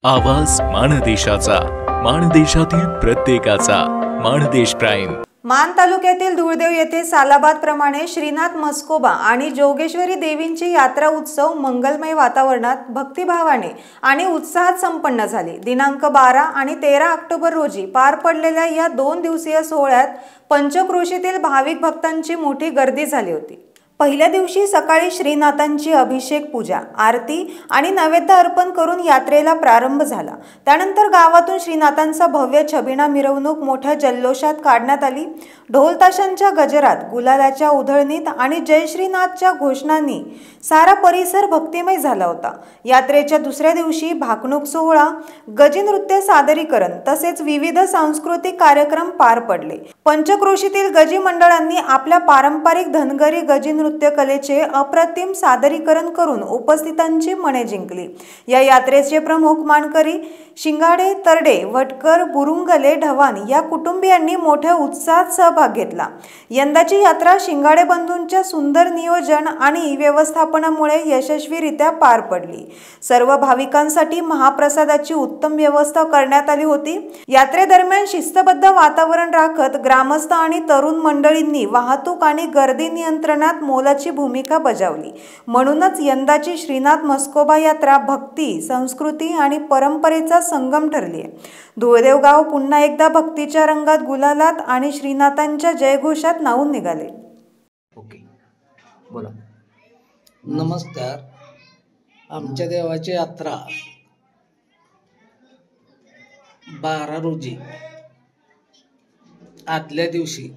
आवाज माणदेशाचा, माणदेशातील प्रत्येकाचा. माणदेश प्राईम. मान तालुक्यातील धुळदेव येथे सालाबादप्रमाणे श्रीनाथ मस्कोबा आणि जोगेश्वरी देवींची यात्रा उत्सव मंगलमय वातावरणात भक्तिभावाने आणि उत्साहात संपन्न झाली. दिनांक 12 आणि 13 ऑक्टोबर रोजी पार पडलेल्या या 2 दिवसीय सोहळ्यात पंचक्रोशीतील भाविक भक्तांची मोठी गर्दी झाली होती. पहिल्या दिवशी सकाळी श्रीनाथांची अभिषेक पूजा, आरती आणि नैवेद्य अर्पण करून यात्रेला प्रारंभ झाला. त्यानंतर गावातून श्रीनाथांचा भव्य छबिना मिरवणूक मोठ्या जल्लोषात काढण्यात आली. ढोल ताशांच्या गजरात, गुलालाच्या उधळणीत आणि जय श्रीनाथच्या घोषणांनी सारा परिसर भक्तिमय झाला होता. यात्रेच्या दुसऱ्या दिवशी भाकणूक सोहळा, गजी नृत्य सादरीकरण तसेच विविध सांस्कृतिक कार्यक्रम पार पडले. पंचक्रोशीतील गजी मंडळांनी आपल्या पारंपरिक धनगरी गजी नृत्य कलेचे अप्रतिम सादरीकरण करून उपस्थितांची मने जिंकली. या यात्रेचे प्रमुख मानकरी शिंगाडे, तरडे, वटकर, बुरुंगले, ढवाण या कुटुंबियांनी मोठ्या उत्साहात सहभाग घेतला. यंदाची यात्रा शिंगाडे बंधूंच्या सुंदर नियोजन आणि व्यवस्थापनामुळे यशस्वीरित्या पार पडली. सर्व भाविकांसाठी महाप्रसादाची उत्तम व्यवस्था करण्यात आली होती. यात्रेदरम्यान शिस्तबद्ध वातावरण राखत ग्रामस्थ आणि तरुण मंडळींनी वाहतूक आणि गर्दी नियंत्रणात मोलाची भूमिका बजावली. म्हणूनच यंदाची श्रीनाथ मस्कोबा यात्रा भक्ती, संस्कृती आणि परंपरेचा संगम ठरली आहे. धुळदेव गाव पुन्हा एकदा भक्तीच्या रंगात, गुलालात आणि श्रीनाथांच्या जयघोषात न्हाऊन निघाले. ओके, बोला. नमस्कार. आमच्या देवाची यात्रा 12 रोजी आदल्या दिवशी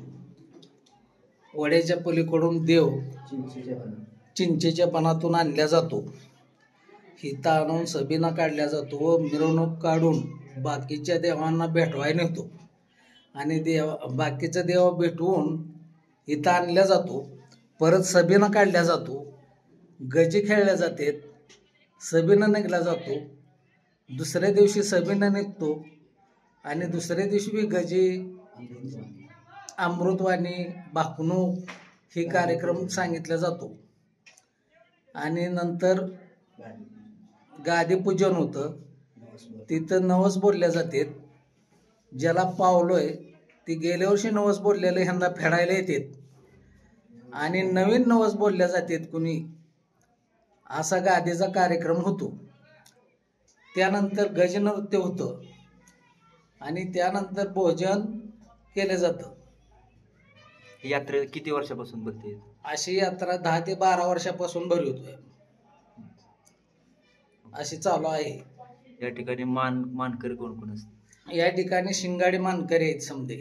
वड्याच्या पलीकडून देव चिंचेच्या पानातून आणल्या जातो. हिता आणून सभेना काढल्या जातो व मिरवणूक काढून बाकीच्या देवांना भेटवाय नेतो आणि बाकीचा देव भेटवून हिता आणल्या जातो. परत सभेना काढल्या जातो, गजी खेळल्या जातात, सभेनं निघला जातो. दुसऱ्या दिवशी सभेनं निघतो आणि दुसऱ्या दिवशी बी गजी, अमृतवाणी, भाकणूक हे कार्यक्रम सांगितला जातो. आणि नंतर गादी पूजन होतं. तिथं नवस बोलल्या जातात. ज्याला पावलोय ती गेल्या वर्षी नवस बोललेलं ह्यांना फेडायला येतात आणि नवीन नवस बोलल्या जातात कुणी, असा गादीचा कार्यक्रम होतो. त्यानंतर गजनृत्य होतं आणि त्यानंतर भोजन केलं जातं. यात्रा किती वर्षापासून भरते? अशी यात्रा 10 ते 12 वर्षापासून भरवतोय. अशी चालू आहे. या ठिकाणी मानकरी कोण कोण असते? या ठिकाणी शिंगाडे मानकरी आहेत समधे.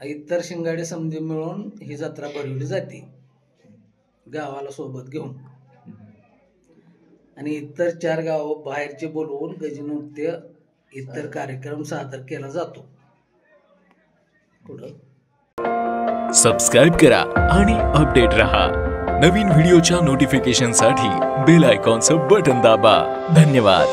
इतर शिंगाडे समधे मिळून ही जत्रा भरवली जाते गावाला सोबत घेऊन. आणि इतर 4 गाव बाहेरचे बोलवून गजनृत्य, इतर कार्यक्रम सादर केला जातो. पुढं सबस्क्राइब करा आणि अपडेट रहा. नवीन व्हिडिओच्या नोटिफिकेशनसाठी बेल आयकॉनचं बटन दाबा. धन्यवाद.